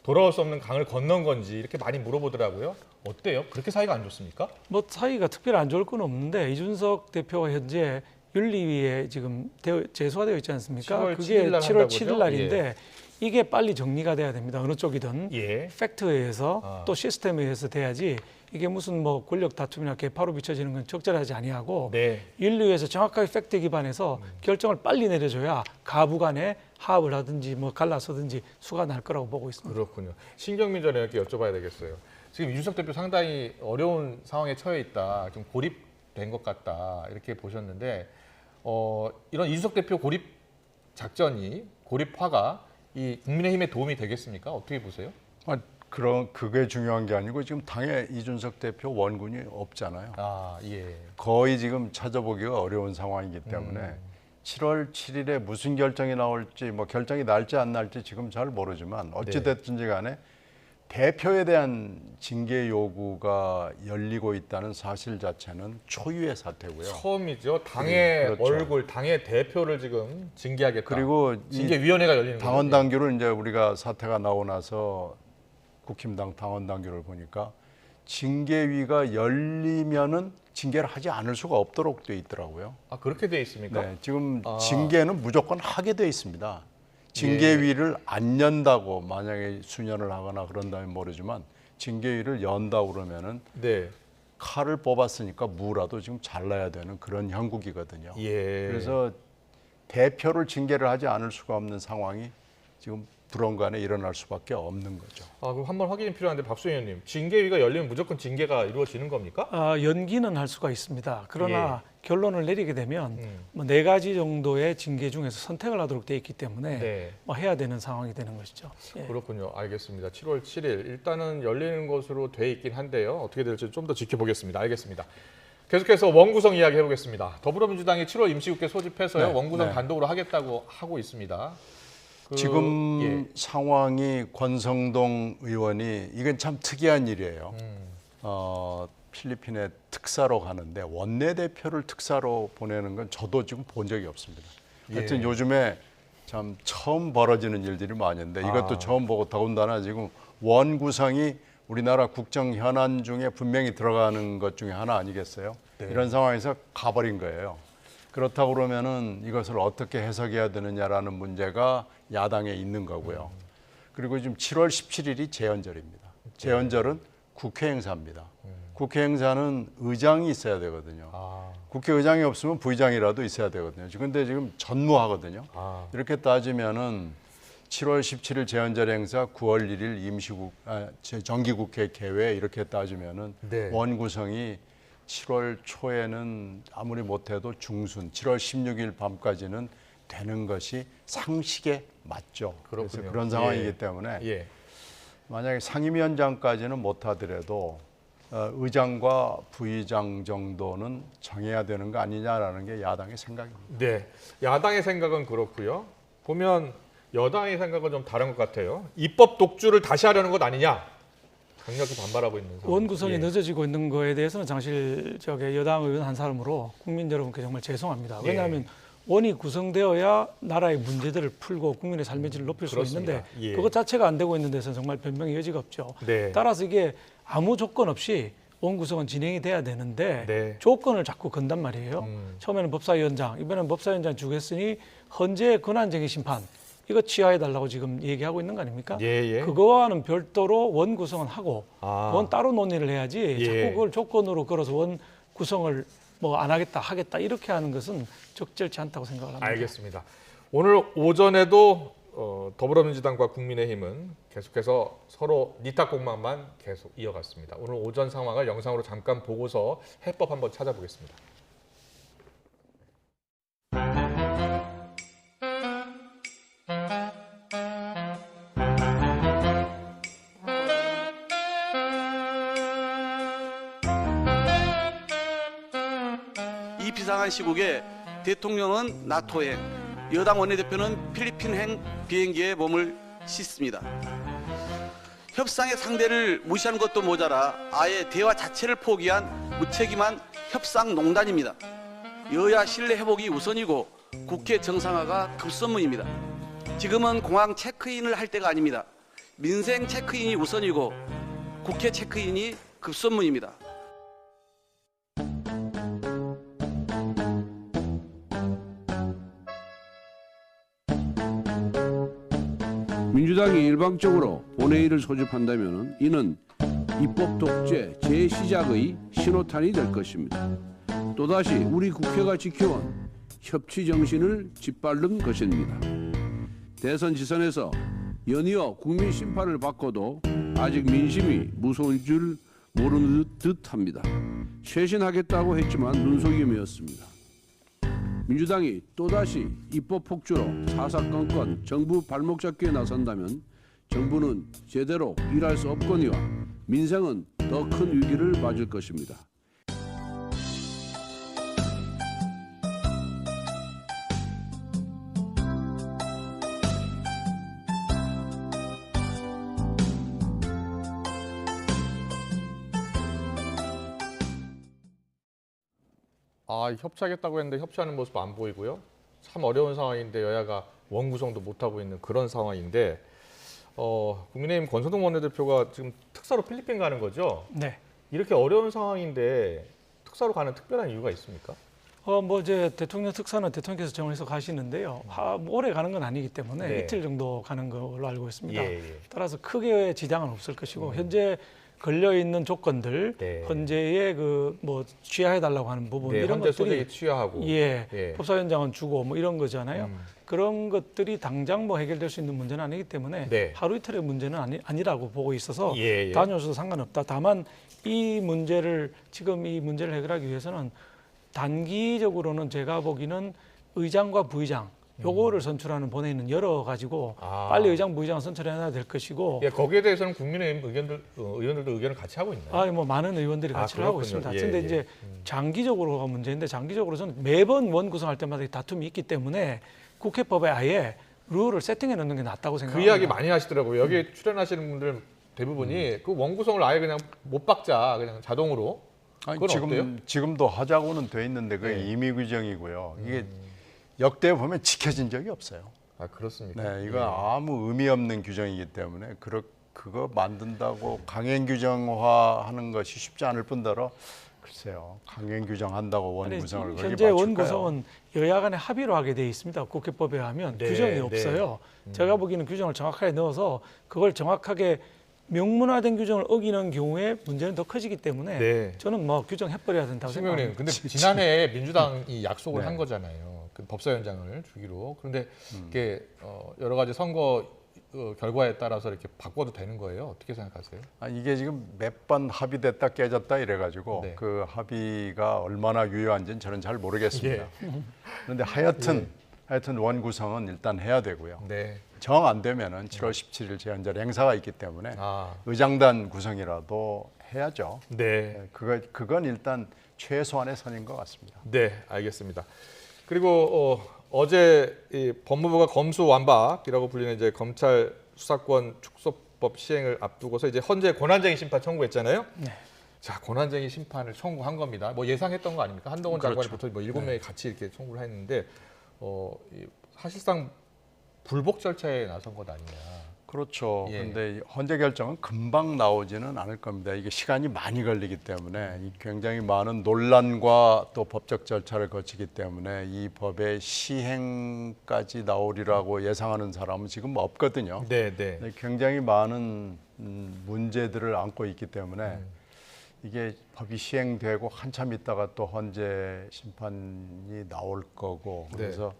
돌아올 수 없는 강을 건넌 건지 이렇게 많이 물어보더라고요. 어때요? 그렇게 사이가 안 좋습니까? 뭐 사이가 특별히 안 좋을 건 없는데 이준석 대표가 현재 윤리위에 지금 제소가 되어 있지 않습니까? 7월 그게 7일 날 7월 한다고요? 7일 날인데 이게 빨리 정리가 돼야 됩니다. 어느 쪽이든 예. 팩트에 의해서 또 시스템에 의해서 돼야지 이게 무슨 뭐 권력 다툼이나 개파로 비춰지는 건 적절하지 아니하고 네. 윤리위에서 정확하게 팩트 기반해서 결정을 빨리 내려줘야 가부간에 하합을 하든지 뭐 갈라서든지 수가 날 거라고 보고 있습니다. 그렇군요. 신경민 전 의원께 여쭤봐야 되겠어요. 지금 이준석 대표 상당히 어려운 상황에 처해 있다. 좀 고립된 것 같다. 이렇게 보셨는데 이런 이준석 대표 고립 작전이 고립화가 이 국민의힘에 도움이 되겠습니까? 어떻게 보세요? 그게 중요한 게 아니고 지금 당에 이준석 대표 원군이 없잖아요. 아, 예. 거의 지금 찾아보기가 어려운 상황이기 때문에 7월 7일에 무슨 결정이 나올지 뭐 결정이 날지 안 날지 지금 잘 모르지만 어찌 됐든지 간에 대표에 대한 징계 요구가 열리고 있다는 사실 자체는 초유의 사태고요. 처음이죠. 당의 그렇죠. 얼굴, 당의 대표를 지금 징계하겠다. 그리고 징계위원회가 열리는 거죠. 당원 당규를 이제 우리가 사태가 나오고 나서 국힘당 당원 당규를 보니까 징계위가 열리면은 징계를 하지 않을 수가 없도록 돼 있더라고요. 아, 그렇게 돼 있습니까? 네, 지금 징계는 무조건 하게 돼 있습니다. 징계위를 안 연다고 만약에 수년을 하거나 그런다면 모르지만 징계위를 연다 그러면은 네. 칼을 뽑았으니까 무라도 지금 잘라야 되는 그런 형국이거든요. 예. 그래서 대표를 징계를 하지 않을 수가 없는 상황이 지금 불언간에 일어날 수밖에 없는 거죠. 아, 그럼 한번 확인이 필요한데 박수 의원님, 징계위가 열리면 무조건 징계가 이루어지는 겁니까? 연기는 할 수가 있습니다. 그러나 결론을 내리게 되면 뭐 4가지 정도의 징계 중에서 선택을 하도록 돼 있기 때문에 네. 뭐 해야 되는 상황이 되는 것이죠. 예. 그렇군요. 알겠습니다. 7월 7일 일단은 열리는 것으로 돼 있긴 한데요. 어떻게 될지 좀 더 지켜보겠습니다. 알겠습니다. 계속해서 원구성 이야기 해보겠습니다. 더불어민주당이 7월 임시국회 소집해서요. 네, 원구성 네. 단독으로 하겠다고 하고 있습니다. 지금 상황이 권성동 의원이 이건 참 특이한 일이에요. 필리핀에 특사로 가는데 원내대표를 특사로 보내는 건 저도 지금 본 적이 없습니다. 하여튼 요즘에 참 처음 벌어지는 일들이 많은데 이것도 처음 보고 더군다나 지금 원구성이 우리나라 국정 현안 중에 분명히 들어가는 것 중에 하나 아니겠어요? 네. 이런 상황에서 가버린 거예요. 그렇다고 그러면은 이것을 어떻게 해석해야 되느냐라는 문제가 야당에 있는 거고요. 그리고 지금 7월 17일이 재연절입니다. 재연절은 국회 행사입니다. 국회 행사는 의장이 있어야 되거든요. 국회의장이 없으면 부의장이라도 있어야 되거든요. 그런데 지금 전무하거든요. 이렇게 따지면은 7월 17일 재연절 행사, 9월 1일 정기국회 개회 이렇게 따지면은 원구성이 7월 초에는 아무리 못해도 중순, 7월 16일 밤까지는 되는 것이 상식에 맞죠. 그래서 그런 상황이기 때문에 만약에 상임위원장까지는 못하더라도 의장과 부의장 정도는 정해야 되는 거 아니냐라는 게 야당의 생각입니다. 네, 야당의 생각은 그렇고요. 보면 여당의 생각은 좀 다른 것 같아요. 입법 독주를 다시 하려는 것 아니냐. 강력히 반발하고 있는 상황. 원구성이 늦어지고 있는 거에 대해서는 장실 여당 의원 한 사람으로 국민 여러분께 정말 죄송합니다. 왜냐하면 원이 구성되어야 나라의 문제들을 풀고 국민의 삶의 질을 높일 수 있는데 그것 자체가 안 되고 있는 데서는 정말 변명의 여지가 없죠. 따라서 이게 아무 조건 없이 원구성은 진행이 돼야 되는데 조건을 자꾸 건단 말이에요. 처음에는 법사위원장, 이번에는 법사위원장 주겠으니 헌재 권한쟁의 심판 이거 취하해달라고 지금 얘기하고 있는 거 아닙니까? 그거와는 별도로 원 구성은 하고 그건 따로 논의를 해야지 자꾸 그걸 조건으로 걸어서 원 구성을 뭐 안 하겠다 하겠다 이렇게 하는 것은 적절치 않다고 생각을 합니다. 알겠습니다. 오늘 오전에도 더불어민주당과 국민의힘은 계속해서 서로 니탁공방만 계속 이어갔습니다. 오늘 오전 상황을 영상으로 잠깐 보고서 해법 한번 찾아보겠습니다. 이 비상한 시국에 대통령은 나토행, 여당 원내대표는 필리핀행 비행기에 몸을 싣습니다. 협상의 상대를 무시하는 것도 모자라 아예 대화 자체를 포기한 무책임한 협상농단입니다. 여야 신뢰 회복이 우선이고 국회 정상화가 급선무입니다. 지금은 공항 체크인을 할 때가 아닙니다. 민생 체크인이 우선이고 국회 체크인이 급선무입니다. 민주당이 일방적으로 본회의를 소집한다면 이는 입법 독재 재시작의 신호탄이 될 것입니다. 또다시 우리 국회가 지켜온 협치 정신을 짓밟는 것입니다. 대선 지선에서 연이어 국민 심판을 받고도 아직 민심이 무서운 줄 모르는 듯합니다. 쇄신하겠다고 했지만 눈속임이었습니다. 민주당이 또다시 입법 폭주로 사사건건 정부 발목 잡기에 나선다면 정부는 제대로 일할 수 없거니와 민생은 더 큰 위기를 맞을 것입니다. 협치하겠다고 했는데 협치하는 모습 안 보이고요. 참 어려운 상황인데 여야가 원구성도 못하고 있는 그런 상황인데 국민의힘 권성동 원내대표가 지금 특사로 필리핀 가는 거죠? 네. 이렇게 어려운 상황인데 특사로 가는 특별한 이유가 있습니까? 뭐 이제 대통령 특사는 대통령께서 정해서 가시는데요. 오래 가는 건 아니기 때문에 네. 이틀 정도 가는 걸로 알고 있습니다. 예. 따라서 크게 지장은 없을 것이고 현재 걸려 있는 조건들, 네. 현재의 그 뭐 취하해 달라고 하는 부분 네, 이런 현재 것들이 소득이 취하하고 예, 법사위원장은 주고 뭐 이런 거잖아요. 음. 그런 것들이 당장 뭐 해결될 수 있는 문제는 아니기 때문에 네. 하루 이틀의 문제는 아니라고 보고 있어서 예. 다녀오셔도 상관없다. 다만 지금 이 문제를 해결하기 위해서는 단기적으로는 제가 보기는 의장과 부의장 요거를 선출하는 본회의는 열어가지고 빨리 의장, 부의장을 선출해야 될 것이고 예, 거기에 대해서는 국민의힘 의원들도 의견을 같이 하고 있나요? 뭐 많은 의원들이 같이 하고 그렇군요. 있습니다. 예, 그런데 예. 이제 장기적으로가 문제인데 장기적으로 저는 매번 원 구성할 때마다 다툼이 있기 때문에 국회법에 아예 룰을 세팅해 놓는 게 낫다고 그 생각합니다. 이야기 많이 하시더라고요. 여기 출연하시는 분들 대부분이 그 원구성을 아예 그냥 못 박자 그냥 자동으로. 그건 어때요? 지금도 하자고는 돼 있는데 그게 네. 임의 규정이고요. 이게 역대 보면 지켜진 적이 없어요. 그렇습니까? 네, 이거 아무 의미 없는 규정이기 때문에 그거 만든다고 강행 규정화하는 것이 쉽지 않을 뿐더러 글쎄요, 강행 규정한다고 원 구성을 그렇게 현재 원 맞출까요? 구성은 여야 간에 합의로 하게 돼 있습니다. 국회법에 하면 네, 규정이 네. 없어요. 제가 보기에는 규정을 정확하게 넣어서 그걸 정확하게 명문화된 규정을 어기는 경우에 문제는 더 커지기 때문에 네. 저는 뭐 규정해버려야 된다고 신명님, 생각합니다. 근데 지난해 민주당이 약속을 네. 한 거잖아요. 그 법사위원장을 주기로. 그런데 이게 여러 가지 선거 결과에 따라서 이렇게 바꿔도 되는 거예요? 어떻게 생각하세요? 이게 지금 몇 번 합의됐다 깨졌다 이래가지고 네. 그 합의가 얼마나 유효한지는 저는 잘 모르겠습니다. 그런데 하여튼 원 구성은 일단 해야 되고요. 네. 정 안 되면은 7월 17일 제헌절 행사가 있기 때문에 아. 의장단 구성이라도 해야죠. 네. 그건 일단 최소한의 선인 것 같습니다. 네, 알겠습니다. 그리고 어제 이 법무부가 검수완박이라고 불리는 이제 검찰 수사권 축소법 시행을 앞두고서 이제 헌재 권한쟁의 심판 청구했잖아요. 네. 자, 권한쟁의 심판을 청구한 겁니다. 뭐 예상했던 거 아닙니까? 한동훈 장관부터 그렇죠. 뭐 7명이 같이 이렇게 청구를 했는데 사실상 불복 절차에 나선 것 아니냐. 그렇죠. 예. 그런데 헌재 결정은 금방 나오지는 않을 겁니다. 이게 시간이 많이 걸리기 때문에 굉장히 많은 논란과 또 법적 절차를 거치기 때문에 이 법의 시행까지 나오리라고 예상하는 사람은 지금 없거든요. 네. 굉장히 많은 문제들을 안고 있기 때문에 이게 법이 시행되고 한참 있다가 또 헌재 심판이 나올 거고 그래서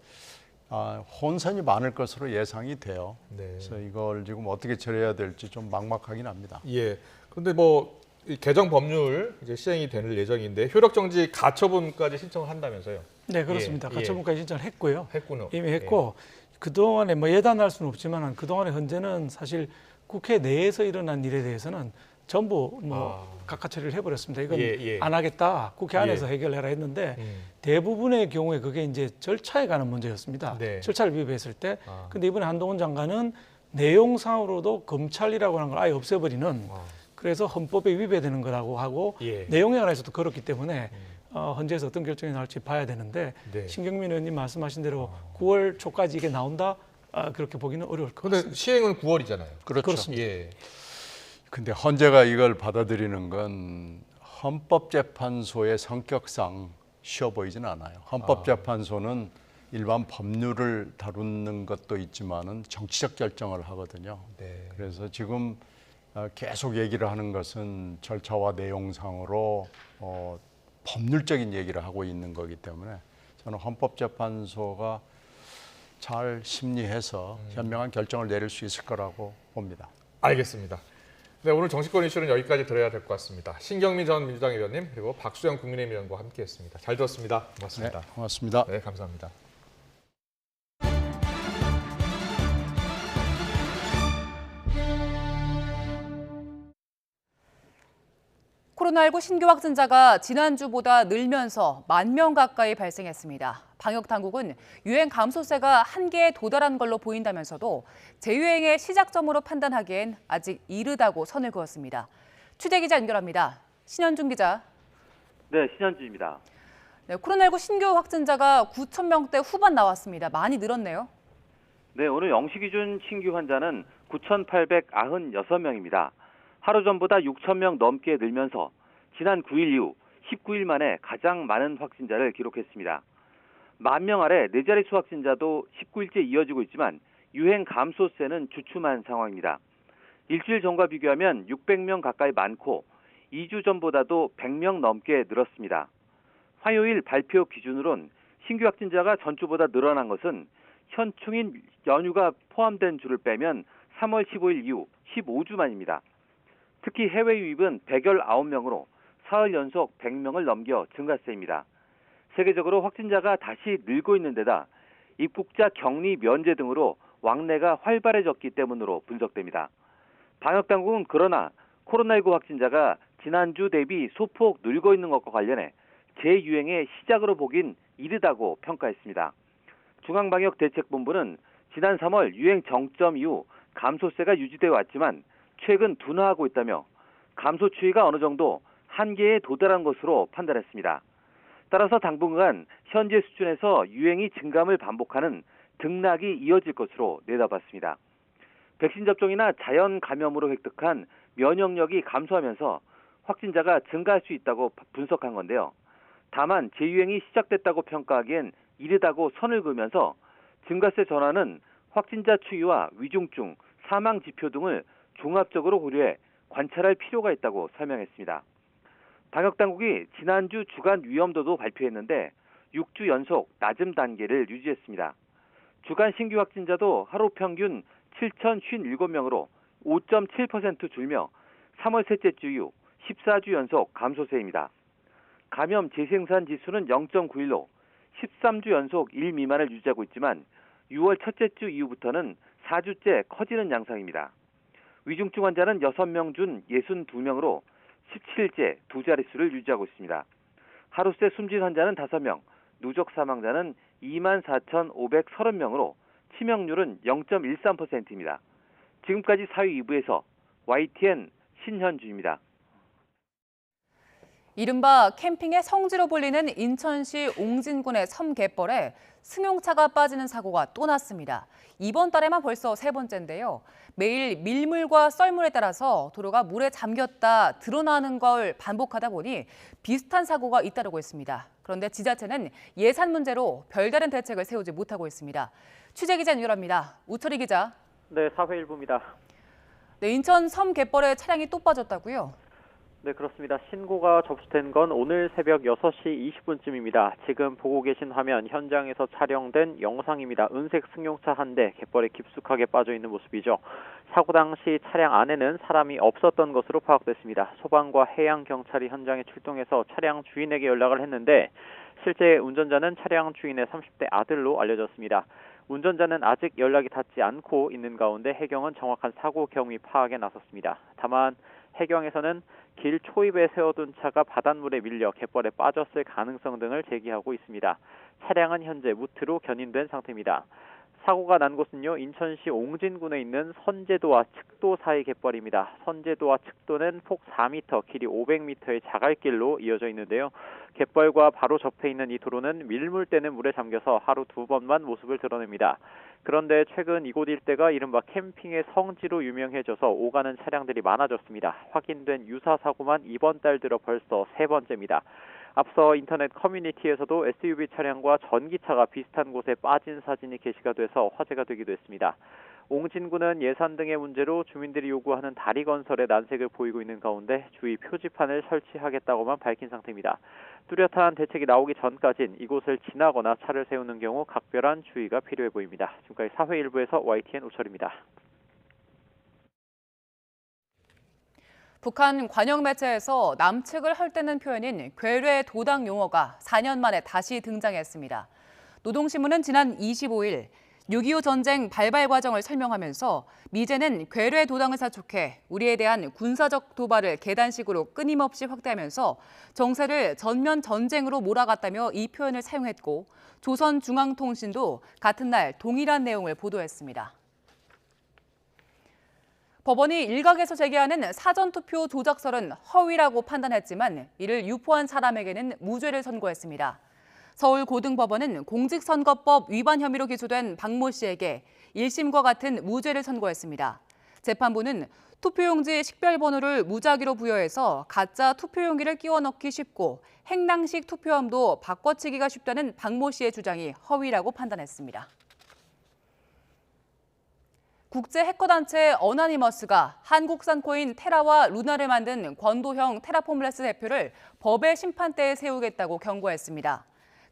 혼선이 많을 것으로 예상이 돼요. 네. 그래서 이걸 지금 어떻게 처리해야 될지 좀 막막하긴 합니다. 예. 그런데 뭐 이 개정 법률 이제 시행이 될 예정인데 효력 정지 가처분까지 신청을 한다면서요? 네, 그렇습니다. 예. 가처분까지 신청을 했고요. 했군요. 이미 했고 그동안에 뭐 예단할 수는 없지만 그동안에 헌재는 사실 국회 내에서 일어난 일에 대해서는 전부 각하 처리를 해버렸습니다. 이건 안 하겠다. 국회 안에서 해결해라 했는데 대부분의 경우에 그게 이제 절차에 관한 문제였습니다. 네. 절차를 위배했을 때. 근데 이번에 한동훈 장관은 내용상으로도 검찰이라고 하는 걸 아예 없애버리는 그래서 헌법에 위배되는 거라고 하고 내용에 관해서도 그렇기 때문에 헌재에서 어떤 결정이 나올지 봐야 되는데 신경민 의원님 말씀하신 대로 9월 초까지 이게 나온다? 그렇게 보기는 어려울 것 같습니다. 그런데 시행은 9월이잖아요. 그렇습니다. 예. 근데 헌재가 이걸 받아들이는 건 헌법재판소의 성격상 쉬워 보이지는 않아요. 헌법재판소는 일반 법률을 다루는 것도 있지만은 정치적 결정을 하거든요. 네. 그래서 지금 계속 얘기를 하는 것은 절차와 내용상으로 법률적인 얘기를 하고 있는 거기 때문에 저는 헌법재판소가 잘 심리해서 현명한 결정을 내릴 수 있을 거라고 봅니다. 알겠습니다. 네, 오늘 정치권 이슈는 여기까지 들어야 될 것 같습니다. 신경민 전 민주당 의원님 그리고 박수영 국민의힘 의원과 함께했습니다. 잘 들었습니다. 고맙습니다. 네, 고맙습니다. 네, 감사합니다. 코로나19 신규 확진자가 지난주보다 늘면서 10,000명 가까이 발생했습니다. 방역 당국은 유행 감소세가 한계에 도달한 걸로 보인다면서도 재유행의 시작점으로 판단하기엔 아직 이르다고 선을 그었습니다. 취재 기자 연결합니다. 신현중 기자. 네, 신현주입니다. 네, 코로나19 신규 확진자가 9,000명대 후반 나왔습니다. 많이 늘었네요. 네, 오늘 0시 기준 신규 환자는 9,896명입니다. 하루 전보다 6,000명 넘게 늘면서 지난 9일 이후 19일 만에 가장 많은 확진자를 기록했습니다. 10,000명 아래 4자릿수 확진자도 19일째 이어지고 있지만 유행 감소세는 주춤한 상황입니다. 일주일 전과 비교하면 600명 가까이 많고 2주 전보다도 100명 넘게 늘었습니다. 화요일 발표 기준으론 신규 확진자가 전주보다 늘어난 것은 현충인 연휴가 포함된 주를 빼면 3월 15일 이후 15주 만입니다. 특히 해외 유입은 119명으로 사흘 연속 100명을 넘겨 증가세입니다. 세계적으로 확진자가 다시 늘고 있는 데다 입국자 격리 면제 등으로 왕래가 활발해졌기 때문으로 분석됩니다. 방역당국은 그러나 코로나19 확진자가 지난주 대비 소폭 늘고 있는 것과 관련해 재유행의 시작으로 보긴 이르다고 평가했습니다. 중앙방역대책본부는 지난 3월 유행 정점 이후 감소세가 유지되어 왔지만 최근 둔화하고 있다며 감소 추이가 어느 정도 한계에 도달한 것으로 판단했습니다. 따라서 당분간 현재 수준에서 유행이 증감을 반복하는 등락이 이어질 것으로 내다봤습니다. 백신 접종이나 자연 감염으로 획득한 면역력이 감소하면서 확진자가 증가할 수 있다고 분석한 건데요. 다만 재유행이 시작됐다고 평가하기엔 이르다고 선을 그으면서 증가세 전환은 확진자 추이와 위중증, 사망 지표 등을 종합적으로 고려해 관찰할 필요가 있다고 설명했습니다. 방역당국이 지난주 주간 위험도도 발표했는데 6주 연속 낮은 단계를 유지했습니다. 주간 신규 확진자도 하루 평균 7,057명으로 5.7% 줄며 3월 셋째 주 이후 14주 연속 감소세입니다. 감염 재생산 지수는 0.91로 13주 연속 1 미만을 유지하고 있지만 6월 첫째 주 이후부터는 4주째 커지는 양상입니다. 위중증 환자는 6명 중 62명으로 17일째 두 자릿수를 유지하고 있습니다. 하루 새 숨진 환자는 5명, 누적 사망자는 24,530명으로 치명률은 0.13%입니다. 지금까지 사회 2부에서 YTN 신현주입니다. 이른바 캠핑의 성지로 불리는 인천시 옹진군의 섬 갯벌에 승용차가 빠지는 사고가 또 났습니다. 이번 달에만 벌써 3번째인데요. 매일 밀물과 썰물에 따라서 도로가 물에 잠겼다 드러나는 걸 반복하다 보니 비슷한 사고가 잇따르고 있습니다. 그런데 지자체는 예산 문제로 별다른 대책을 세우지 못하고 있습니다. 취재 기자 연결합니다. 우철희 기자. 네, 사회일부입니다. 네, 인천 섬 갯벌에 차량이 또 빠졌다고요? 네, 그렇습니다. 신고가 접수된 건 오늘 새벽 6시 20분쯤입니다. 지금 보고 계신 화면 현장에서 촬영된 영상입니다. 은색 승용차 한 대 갯벌에 깊숙하게 빠져 있는 모습이죠. 사고 당시 차량 안에는 사람이 없었던 것으로 파악됐습니다. 소방과 해양경찰이 현장에 출동해서 차량 주인에게 연락을 했는데 실제 운전자는 차량 주인의 30대 아들로 알려졌습니다. 운전자는 아직 연락이 닿지 않고 있는 가운데 해경은 정확한 사고 경위 파악에 나섰습니다. 다만 해경에서는 길 초입에 세워둔 차가 바닷물에 밀려 갯벌에 빠졌을 가능성 등을 제기하고 있습니다. 차량은 현재 무트로 견인된 상태입니다. 사고가 난 곳은요, 인천시 옹진군에 있는 선제도와 측도 사이 갯벌입니다. 선제도와 측도는 폭 4m, 길이 500m의 자갈길로 이어져 있는데요. 갯벌과 바로 접해 있는 이 도로는 밀물 때는 물에 잠겨서 하루 2번만 모습을 드러냅니다. 그런데 최근 이곳 일대가 이른바 캠핑의 성지로 유명해져서 오가는 차량들이 많아졌습니다. 확인된 유사 사고만 이번 달 들어 벌써 3번째입니다. 앞서 인터넷 커뮤니티에서도 SUV 차량과 전기차가 비슷한 곳에 빠진 사진이 게시가 돼서 화제가 되기도 했습니다. 옹진군은 예산 등의 문제로 주민들이 요구하는 다리 건설에 난색을 보이고 있는 가운데 주의 표지판을 설치하겠다고만 밝힌 상태입니다. 뚜렷한 대책이 나오기 전까진 이곳을 지나거나 차를 세우는 경우 각별한 주의가 필요해 보입니다. 지금까지 사회일부에서 YTN 우철입니다. 북한 관영 매체에서 남측을 헐뜯는 표현인 괴뢰 도당 용어가 4년 만에 다시 등장했습니다. 노동신문은 지난 25일 6.25 전쟁 발발 과정을 설명하면서 미제는 괴뢰 도당을 사촉해 우리에 대한 군사적 도발을 계단식으로 끊임없이 확대하면서 정세를 전면 전쟁으로 몰아갔다며 이 표현을 사용했고 조선중앙통신도 같은 날 동일한 내용을 보도했습니다. 법원이 일각에서 제기하는 사전투표 조작설은 허위라고 판단했지만 이를 유포한 사람에게는 무죄를 선고했습니다. 서울고등법원은 공직선거법 위반 혐의로 기소된 박모 씨에게 1심과 같은 무죄를 선고했습니다. 재판부는 투표용지 식별번호를 무작위로 부여해서 가짜 투표용기를 끼워 넣기 쉽고 행랑식 투표함도 바꿔치기가 쉽다는 박모 씨의 주장이 허위라고 판단했습니다. 국제 해커단체 어나니머스가 한국산 코인 테라와 루나를 만든 권도형 테라폼레스 대표를 법의 심판대에 세우겠다고 경고했습니다.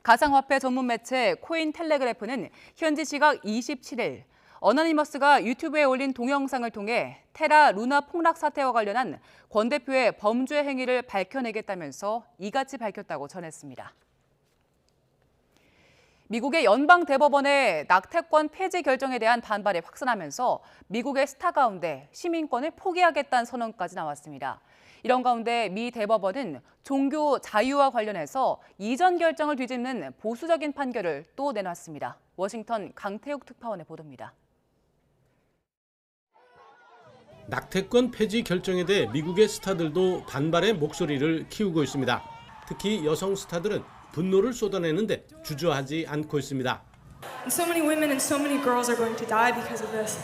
가상화폐 전문 매체 코인텔레그래프는 현지 시각 27일 어나니머스가 유튜브에 올린 동영상을 통해 테라 루나 폭락 사태와 관련한 권 대표의 범죄 행위를 밝혀내겠다면서 이같이 밝혔다고 전했습니다. 미국의 연방대법원의 낙태권 폐지 결정에 대한 반발이 확산하면서 미국의 스타 가운데 시민권을 포기하겠다는 선언까지 나왔습니다. 이런 가운데 미 대법원은 종교 자유와 관련해서 이전 결정을 뒤집는 보수적인 판결을 또 내놨습니다. 워싱턴 강태욱 특파원의 보도입니다. 낙태권 폐지 결정에 대해 미국의 스타들도 반발의 목소리를 키우고 있습니다. 특히 여성 스타들은 분노를 쏟아내는데 주저하지 않고 있습니다. So many women and so many girls are going to die because of this.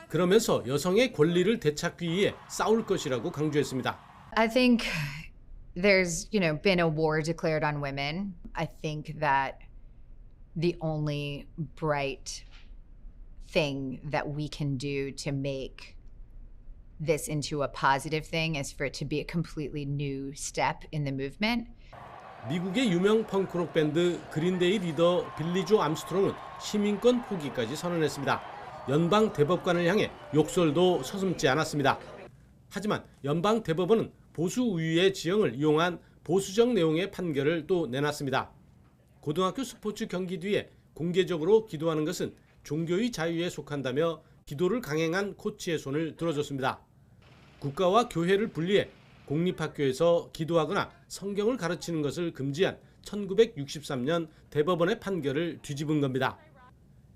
그러면서 여성의 권리를 되찾기 위해 싸울 것이라고 강조했습니다. I think there's, been a war declared on women. I think that the only bright thing that we can do to make this into a positive thing is for it to be a completely new step in the movement. 미국의 유명 펑크록 밴드 그린데이 리더 빌리 조 암스트롱은 시민권 포기까지 선언했습니다. 연방 대법관을 향해 욕설도 서슴지 않았습니다. 하지만 연방 대법원은 보수 우위의 지형을 이용한 보수적 내용의 판결을 또 내놨습니다. 고등학교 스포츠 경기 뒤에 공개적으로 기도하는 것은 종교의 자유에 속한다며 기도를 강행한 코치의 손을 들어줬습니다. 국가와 교회를 분리해 공립학교에서 기도하거나 성경을 가르치는 것을 금지한 1963년 대법원의 판결을 뒤집은 겁니다.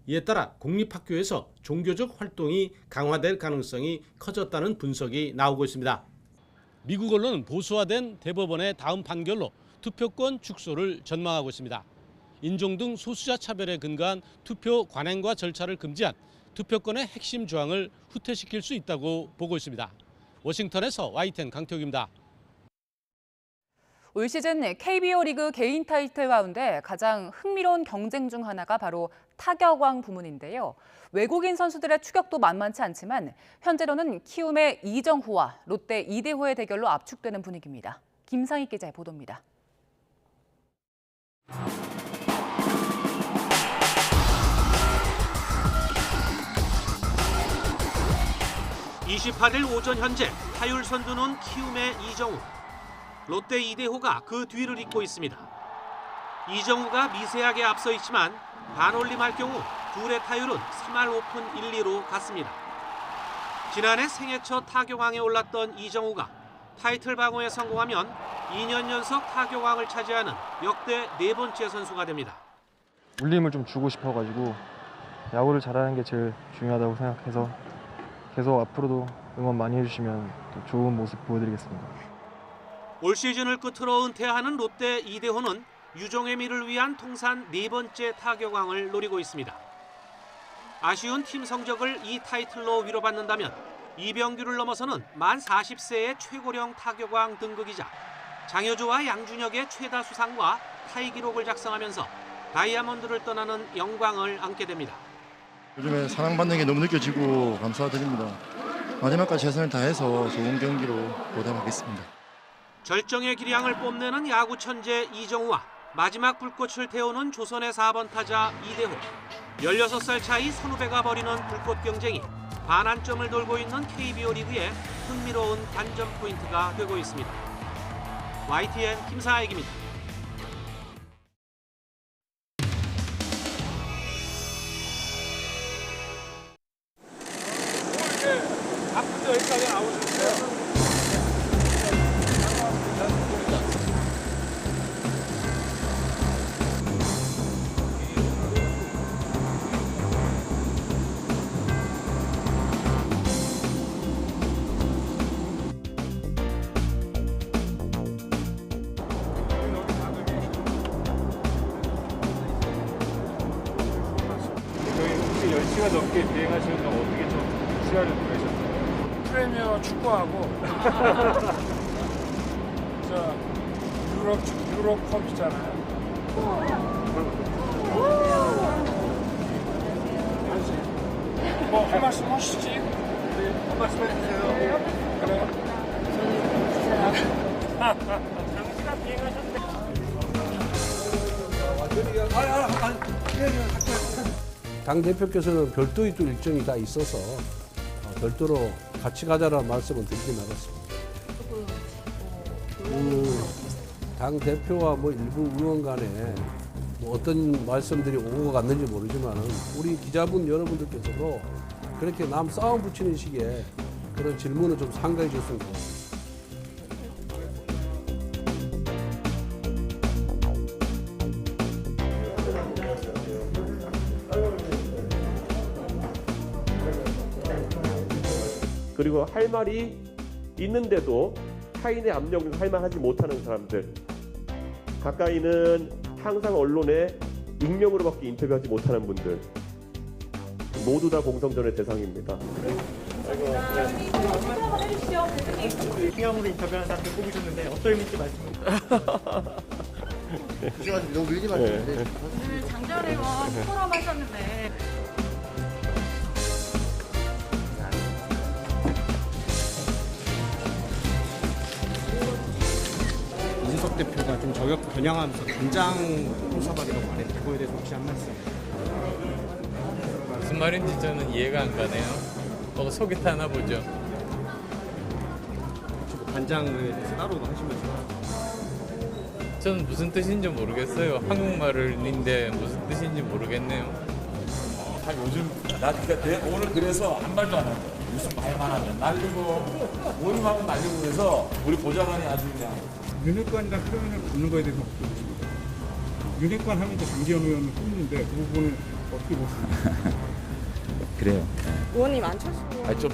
이에 따라 공립학교에서 종교적 활동이 강화될 가능성이 커졌다는 분석이 나오고 있습니다. 미국 언론은 보수화된 대법원의 다음 판결로 투표권 축소를 전망하고 있습니다. 인종 등 소수자 차별에 근거한 투표 관행과 절차를 금지한 투표권의 핵심 조항을 후퇴시킬 수 있다고 보고 있습니다. 워싱턴에서 YTN 강태욱입니다. 올 시즌 KBO 리그 개인 타이틀 가운데 가장 흥미로운 경쟁 중 하나가 바로 타격왕 부문인데요. 외국인 선수들의 추격도 만만치 않지만 현재로는 키움의 이정후와 롯데 이대호의 대결로 압축되는 분위기입니다. 김상희 기자의 보도입니다. 28일 오전 현재 타율 선두는 키움의 이정후, 롯데 이대호가 그 뒤를 잇고 있습니다. 이정후가 미세하게 앞서 있지만 반올림할 경우 둘의 타율은 3할 5푼 1리로 같습니다. 지난해 생애 첫 타격왕에 올랐던 이정후가 타이틀 방어에 성공하면 2년 연속 타격왕을 차지하는 역대 4번째 선수가 됩니다. 울림을 좀 주고 싶어가지고 야구를 잘하는 게 제일 중요하다고 생각해서 계속 앞으로도 응원 많이 해주시면 또 좋은 모습 보여드리겠습니다. 올 시즌을 끝으로 은퇴하는 롯데 이대호는 유종의미를 위한 통산 4번째 타격왕을 노리고 있습니다. 아쉬운 팀 성적을 이 타이틀로 위로받는다면 이병규를 넘어서는 만 40세의 최고령 타격왕 등극이자 장효조와 양준혁의 최다 수상과 타이 기록을 작성하면서 다이아몬드를 떠나는 영광을 안게 됩니다. 요즘에 사랑받는 게 너무 느껴지고 감사드립니다. 마지막까지 최선을 다해서 좋은 경기로 보답하겠습니다. 절정의 기량을 뽐내는 야구 천재 이정후와 마지막 불꽃을 태우는 조선의 4번 타자 이대호. 16살 차이 선후배가 벌이는 불꽃 경쟁이 반환점을 돌고 있는 KBO 리그에 흥미로운 관전 포인트가 되고 있습니다. YTN 김사익입니다. 앞부터 여기까지 나오셨어요. 저희 혹시 10시간 넘게 비행하시는 건 어떻게 좀 시간을 보내셨나요? 프리미어 축구하고 저 유럽컵 있잖아요. 뭐 한 말씀 하시지? 한 말씀 해주세요. 그래요? 장시간 비행하셨는데. 당 대표께서는 별도의 또 일정이 다 있어서 별도로 같이 가자라는 말씀은 드리진 않았습니다. 당 대표와 뭐 일부 의원 간에 뭐 어떤 말씀들이 오고 갔는지 모르지만은 우리 기자분 여러분들께서도 그렇게 남 싸움 붙이는 식의 그런 질문을 좀 상가해 주셨으면 좋겠습니다. 그리고 할 말이 있는데도 타인의 압력을 할 말하지 못하는 사람들, 가까이는 항상 언론에 익명으로밖에 인터뷰하지 못하는 분들, 모두 다 공성전의 대상입니다. 익명으로 인터뷰하는 사람들 뽑으셨는데 어떤 의미인지 말씀해 주세요. 너무 밀지 마세요. 오늘 장자래와 포럼 하셨는데 이준석 대표가 좀 저격 겨냥하면서 간장 홍사발이라고 말했는데 그거에 대해서 혹시 한 말씀? 무슨 말인지 저는 이해가 안 가네요. 속이 타나 보죠. 간장에 대해서 따로 하시면서 저는 무슨 뜻인지 모르겠어요. 한국말인데 무슨 뜻인지 모르겠네요. 요즘 나 오늘 그래서 한 말도 안 하고 무슨 말만 하면 날리고 모임하면 날리고 그래서 우리 보좌관이 아주 그냥 윤핵관이라는 표현을 붙는 거에 대해서 어떻게 보십니까? 윤핵관 하면 이제 장기현 의원을 뽑는데 그 부분은 어떻게 보십니까? 그래요. 의원님 안철수 아니, 좀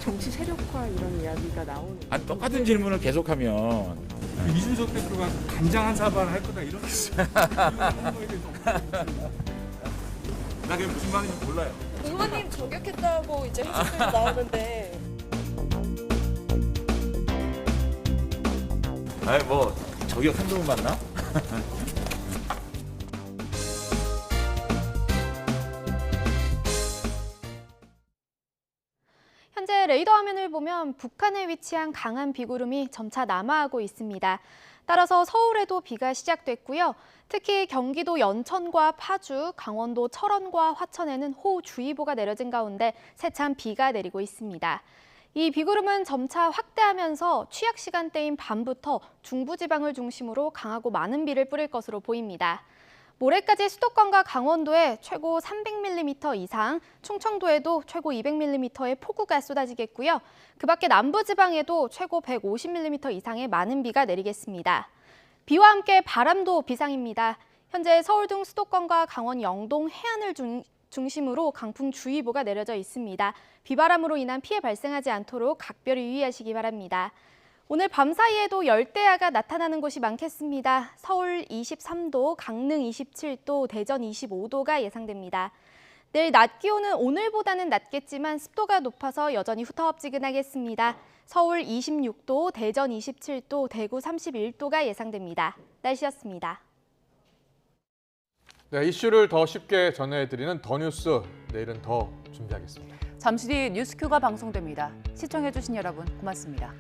정치 세력화 이런 이야기가 나오는. 똑같은 질문을 계속하면 이준석 대표가 간장 한 사발 할 거다 이런 나 그게 무슨 말인지 몰라요. 의원님 저격했다고 이제 해석들이 나오는데. 아니 뭐 저격 한두 번 맞나? 현재 레이더 화면을 보면 북한에 위치한 강한 비구름이 점차 남하하고 있습니다. 따라서 서울에도 비가 시작됐고요. 특히 경기도 연천과 파주, 강원도 철원과 화천에는 호우주의보가 내려진 가운데 세찬 비가 내리고 있습니다. 이 비구름은 점차 확대하면서 취약 시간대인 밤부터 중부지방을 중심으로 강하고 많은 비를 뿌릴 것으로 보입니다. 모레까지 수도권과 강원도에 최고 300mm 이상, 충청도에도 최고 200mm의 폭우가 쏟아지겠고요. 그 밖에 남부지방에도 최고 150mm 이상의 많은 비가 내리겠습니다. 비와 함께 바람도 비상입니다. 현재 서울 등 수도권과 강원 영동 해안을 중심으로 강풍주의보가 내려져 있습니다. 비바람으로 인한 피해 발생하지 않도록 각별히 유의하시기 바랍니다. 오늘 밤 사이에도 열대야가 나타나는 곳이 많겠습니다. 서울 23도, 강릉 27도, 대전 25도가 예상됩니다. 내일 낮 기온은 오늘보다는 낮겠지만 습도가 높아서 여전히 후텁지근하겠습니다. 서울 26도, 대전 27도, 대구 31도가 예상됩니다. 날씨였습니다. 네, 이슈를 더 쉽게 전해드리는 더 뉴스, 내일은 더 준비하겠습니다. 잠시 뒤 뉴스큐가 방송됩니다. 시청해주신 여러분 고맙습니다.